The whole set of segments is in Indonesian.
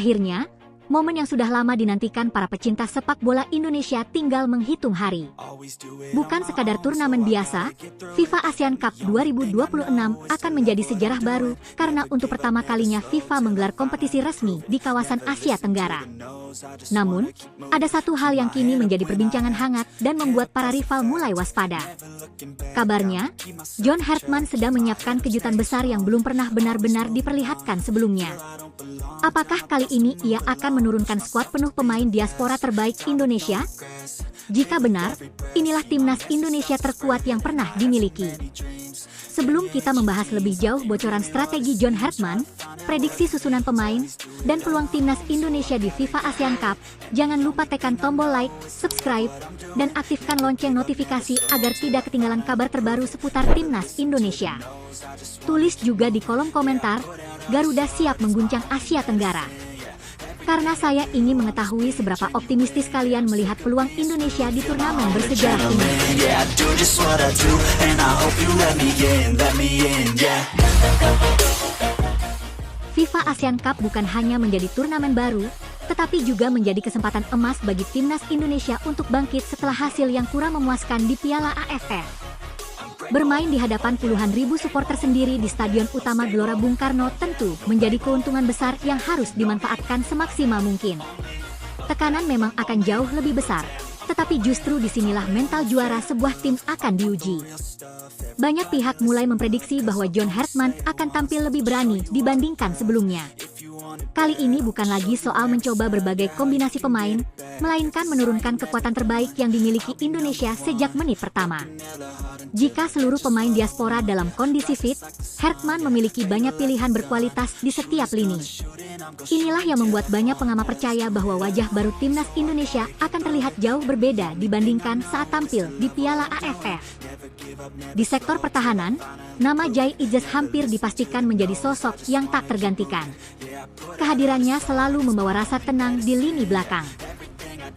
Akhirnya, momen yang sudah lama dinantikan para pecinta sepak bola Indonesia tinggal menghitung hari. Bukan sekadar turnamen biasa, FIFA ASEAN Cup 2026 akan menjadi sejarah baru karena untuk pertama kalinya FIFA menggelar kompetisi resmi di kawasan Asia Tenggara. Namun, ada satu hal yang kini menjadi perbincangan hangat dan membuat para rival mulai waspada. Kabarnya, John Hartman sedang menyiapkan kejutan besar yang belum pernah benar-benar diperlihatkan sebelumnya. Apakah kali ini ia akan menurunkan skuad penuh pemain diaspora terbaik Indonesia? Jika benar, inilah timnas Indonesia terkuat yang pernah dimiliki. Sebelum kita membahas lebih jauh bocoran strategi John Hartman, prediksi susunan pemain, dan peluang timnas Indonesia di FIFA ASEAN Cup, jangan lupa tekan tombol like, subscribe, dan aktifkan lonceng notifikasi agar tidak ketinggalan kabar terbaru seputar timnas Indonesia. Tulis juga di kolom komentar, Garuda siap mengguncang Asia Tenggara. Karena saya ingin mengetahui seberapa optimistis kalian melihat peluang Indonesia di turnamen bersejarah ini. FIFA ASEAN Cup bukan hanya menjadi turnamen baru, tetapi juga menjadi kesempatan emas bagi timnas Indonesia untuk bangkit setelah hasil yang kurang memuaskan di Piala AFF. Bermain di hadapan puluhan ribu supporter sendiri di Stadion Utama Gelora Bung Karno tentu menjadi keuntungan besar yang harus dimanfaatkan semaksimal mungkin. Tekanan memang akan jauh lebih besar, tetapi justru disinilah mental juara sebuah tim akan diuji. Banyak pihak mulai memprediksi bahwa John Hartman akan tampil lebih berani dibandingkan sebelumnya. Kali ini bukan lagi soal mencoba berbagai kombinasi pemain, melainkan menurunkan kekuatan terbaik yang dimiliki Indonesia sejak menit pertama. Jika seluruh pemain diaspora dalam kondisi fit, Hartman memiliki banyak pilihan berkualitas di setiap lini. Inilah yang membuat banyak pengamat percaya bahwa wajah baru timnas Indonesia akan terlihat jauh berbeda dibandingkan saat tampil di Piala AFF. Di sektor pertahanan, nama Jai Ijaz hampir dipastikan menjadi sosok yang tak tergantikan. Kehadirannya selalu membawa rasa tenang di lini belakang.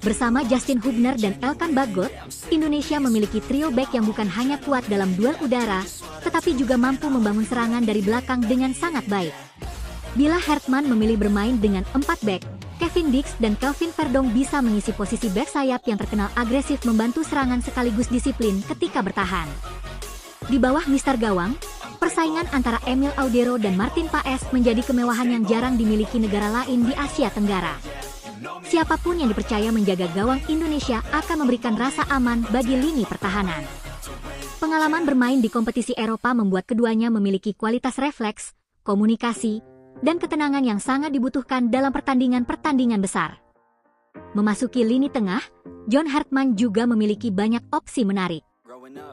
Bersama Justin Hubner dan Elkan Bagot, Indonesia memiliki trio bek yang bukan hanya kuat dalam duel udara, tetapi juga mampu membangun serangan dari belakang dengan sangat baik. Bila Hartman memilih bermain dengan 4 bek, Kevin Dix dan Kelvin Verdong bisa mengisi posisi bek sayap yang terkenal agresif membantu serangan sekaligus disiplin ketika bertahan. Di bawah Mister Gawang, persaingan antara Emil Audero dan Martin Paes menjadi kemewahan yang jarang dimiliki negara lain di Asia Tenggara. Siapapun yang dipercaya menjaga gawang Indonesia akan memberikan rasa aman bagi lini pertahanan. Pengalaman bermain di kompetisi Eropa membuat keduanya memiliki kualitas refleks, komunikasi, dan ketenangan yang sangat dibutuhkan dalam pertandingan-pertandingan besar. Memasuki lini tengah, John Hartman juga memiliki banyak opsi menarik.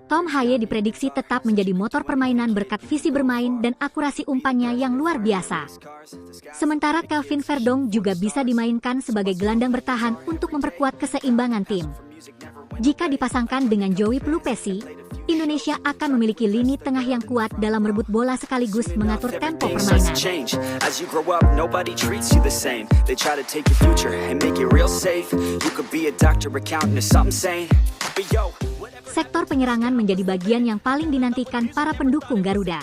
Tom Haye diprediksi tetap menjadi motor permainan berkat visi bermain dan akurasi umpannya yang luar biasa. Sementara Kelvin Verdong juga bisa dimainkan sebagai gelandang bertahan untuk memperkuat keseimbangan tim. Jika dipasangkan dengan Joey Pelupesi, Indonesia akan memiliki lini tengah yang kuat dalam merebut bola sekaligus mengatur tempo permainan. Sektor penyerangan menjadi bagian yang paling dinantikan para pendukung Garuda.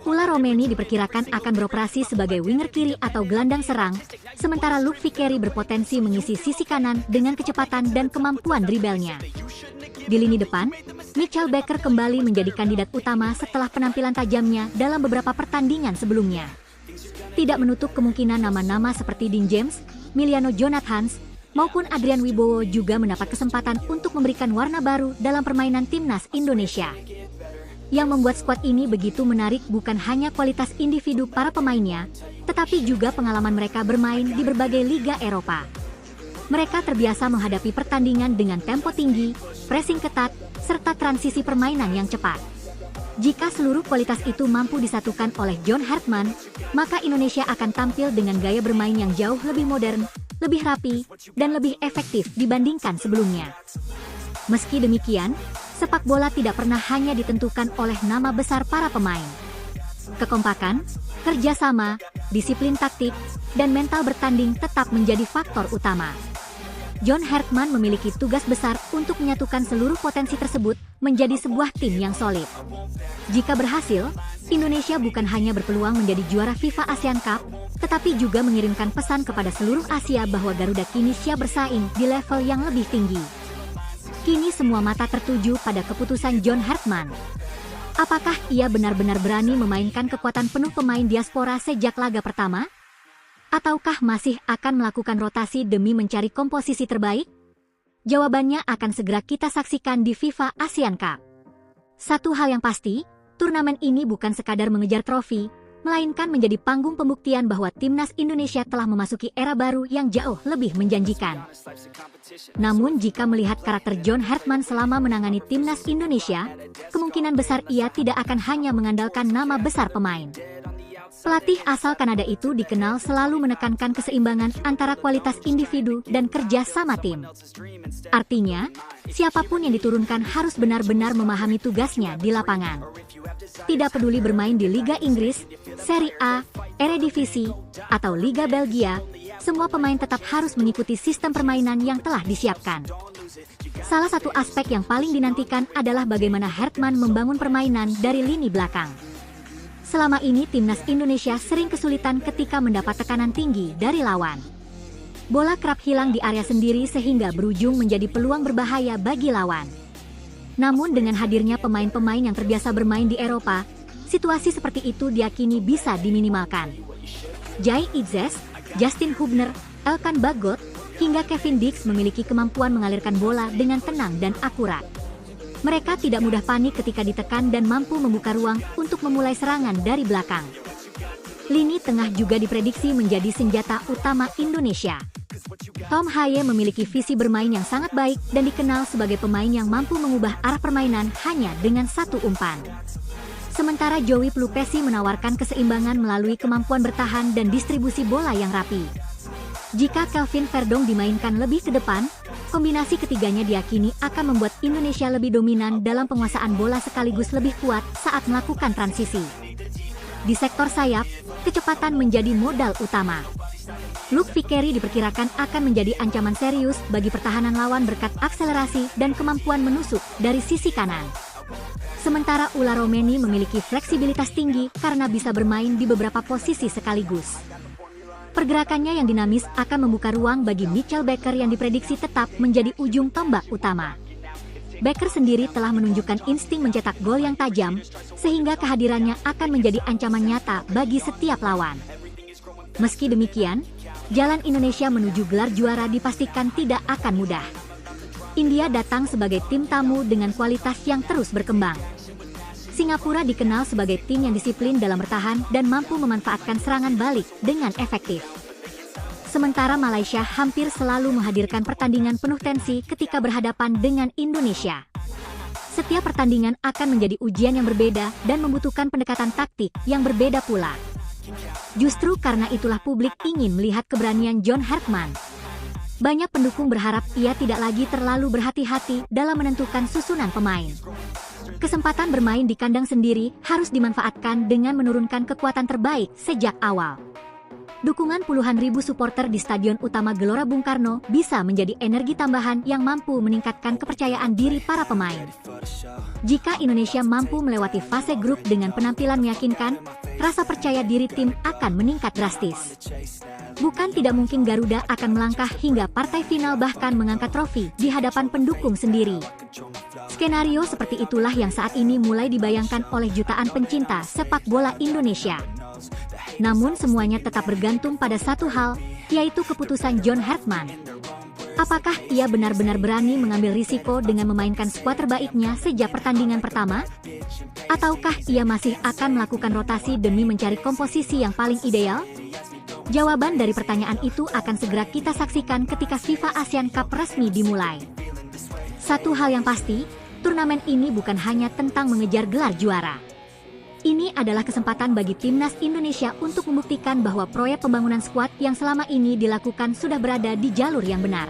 Ula Romeni diperkirakan akan beroperasi sebagai winger kiri atau gelandang serang, sementara Luke Vickery berpotensi mengisi sisi kanan dengan kecepatan dan kemampuan dribelnya. Di lini depan, Mitchell Baker kembali menjadi kandidat utama setelah penampilan tajamnya dalam beberapa pertandingan sebelumnya. Tidak menutup kemungkinan nama-nama seperti Dean James, Miliano Jonathans, maupun Adrian Wibowo juga mendapat kesempatan untuk memberikan warna baru dalam permainan timnas Indonesia. Yang membuat skuad ini begitu menarik bukan hanya kualitas individu para pemainnya, tetapi juga pengalaman mereka bermain di berbagai liga Eropa. Mereka terbiasa menghadapi pertandingan dengan tempo tinggi, pressing ketat, serta transisi permainan yang cepat. Jika seluruh kualitas itu mampu disatukan oleh John Hartman, maka Indonesia akan tampil dengan gaya bermain yang jauh lebih modern, lebih rapi, dan lebih efektif dibandingkan sebelumnya. Meski demikian, sepak bola tidak pernah hanya ditentukan oleh nama besar para pemain. Kekompakan, kerjasama, disiplin taktik, dan mental bertanding tetap menjadi faktor utama. John Hartman memiliki tugas besar untuk menyatukan seluruh potensi tersebut menjadi sebuah tim yang solid. Jika berhasil, Indonesia bukan hanya berpeluang menjadi juara FIFA ASEAN Cup, tetapi juga mengirimkan pesan kepada seluruh Asia bahwa Garuda kini siap bersaing di level yang lebih tinggi. Kini semua mata tertuju pada keputusan John Hartman. Apakah ia benar-benar berani memainkan kekuatan penuh pemain diaspora sejak laga pertama? Ataukah masih akan melakukan rotasi demi mencari komposisi terbaik? Jawabannya akan segera kita saksikan di FIFA Asian Cup. Satu hal yang pasti, turnamen ini bukan sekadar mengejar trofi, melainkan menjadi panggung pembuktian bahwa timnas Indonesia telah memasuki era baru yang jauh lebih menjanjikan. Namun jika melihat karakter John Hartman selama menangani timnas Indonesia, kemungkinan besar ia tidak akan hanya mengandalkan nama besar pemain. Pelatih asal Kanada itu dikenal selalu menekankan keseimbangan antara kualitas individu dan kerja sama tim. Artinya, siapapun yang diturunkan harus benar-benar memahami tugasnya di lapangan. Tidak peduli bermain di Liga Inggris, Serie A, Eredivisie, atau Liga Belgia, semua pemain tetap harus mengikuti sistem permainan yang telah disiapkan. Salah satu aspek yang paling dinantikan adalah bagaimana Hartman membangun permainan dari lini belakang. Selama ini timnas Indonesia sering kesulitan ketika mendapat tekanan tinggi dari lawan. Bola kerap hilang di area sendiri sehingga berujung menjadi peluang berbahaya bagi lawan. Namun dengan hadirnya pemain-pemain yang terbiasa bermain di Eropa, situasi seperti itu diyakini bisa diminimalkan. Jai Itzes, Justin Hubner, Elkan Bagot, hingga Kevin Dix memiliki kemampuan mengalirkan bola dengan tenang dan akurat. Mereka tidak mudah panik ketika ditekan dan mampu membuka ruang untuk memulai serangan dari belakang. Lini tengah juga diprediksi menjadi senjata utama Indonesia. Tom Haye memiliki visi bermain yang sangat baik dan dikenal sebagai pemain yang mampu mengubah arah permainan hanya dengan satu umpan. Sementara Joey Pelupesi menawarkan keseimbangan melalui kemampuan bertahan dan distribusi bola yang rapi. Jika Kelvin Verdong dimainkan lebih ke depan, kombinasi ketiganya diyakini akan membuat Indonesia lebih dominan dalam penguasaan bola sekaligus lebih kuat saat melakukan transisi. Di sektor sayap, kecepatan menjadi modal utama. Luke Vickery diperkirakan akan menjadi ancaman serius bagi pertahanan lawan berkat akselerasi dan kemampuan menusuk dari sisi kanan. Sementara Ula Romeni memiliki fleksibilitas tinggi karena bisa bermain di beberapa posisi sekaligus. Pergerakannya yang dinamis akan membuka ruang bagi Mitchell Baker yang diprediksi tetap menjadi ujung tombak utama. Baker sendiri telah menunjukkan insting mencetak gol yang tajam, sehingga kehadirannya akan menjadi ancaman nyata bagi setiap lawan. Meski demikian, jalan Indonesia menuju gelar juara dipastikan tidak akan mudah. India datang sebagai tim tamu dengan kualitas yang terus berkembang. Singapura dikenal sebagai tim yang disiplin dalam bertahan dan mampu memanfaatkan serangan balik dengan efektif. Sementara Malaysia hampir selalu menghadirkan pertandingan penuh tensi ketika berhadapan dengan Indonesia. Setiap pertandingan akan menjadi ujian yang berbeda dan membutuhkan pendekatan taktik yang berbeda pula. Justru karena itulah publik ingin melihat keberanian John Hartman. Banyak pendukung berharap ia tidak lagi terlalu berhati-hati dalam menentukan susunan pemain. Kesempatan bermain di kandang sendiri harus dimanfaatkan dengan menurunkan kekuatan terbaik sejak awal. Dukungan puluhan ribu supporter di Stadion Utama Gelora Bung Karno bisa menjadi energi tambahan yang mampu meningkatkan kepercayaan diri para pemain. Jika Indonesia mampu melewati fase grup dengan penampilan meyakinkan, rasa percaya diri tim akan meningkat drastis. Bukan tidak mungkin Garuda akan melangkah hingga partai final bahkan mengangkat trofi di hadapan pendukung sendiri. Skenario seperti itulah yang saat ini mulai dibayangkan oleh jutaan pencinta sepak bola Indonesia. Namun semuanya tetap bergantung pada satu hal, yaitu keputusan John Hartman. Apakah ia benar-benar berani mengambil risiko dengan memainkan skuad terbaiknya sejak pertandingan pertama? Ataukah ia masih akan melakukan rotasi demi mencari komposisi yang paling ideal? Jawaban dari pertanyaan itu akan segera kita saksikan ketika FIFA Asian Cup resmi dimulai. Satu hal yang pasti, turnamen ini bukan hanya tentang mengejar gelar juara. Ini adalah kesempatan bagi timnas Indonesia untuk membuktikan bahwa proyek pembangunan skuad yang selama ini dilakukan sudah berada di jalur yang benar.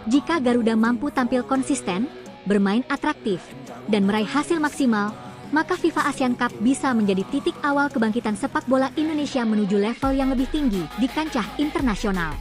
Jika Garuda mampu tampil konsisten, bermain atraktif, dan meraih hasil maksimal, maka FIFA Asian Cup bisa menjadi titik awal kebangkitan sepak bola Indonesia menuju level yang lebih tinggi di kancah internasional.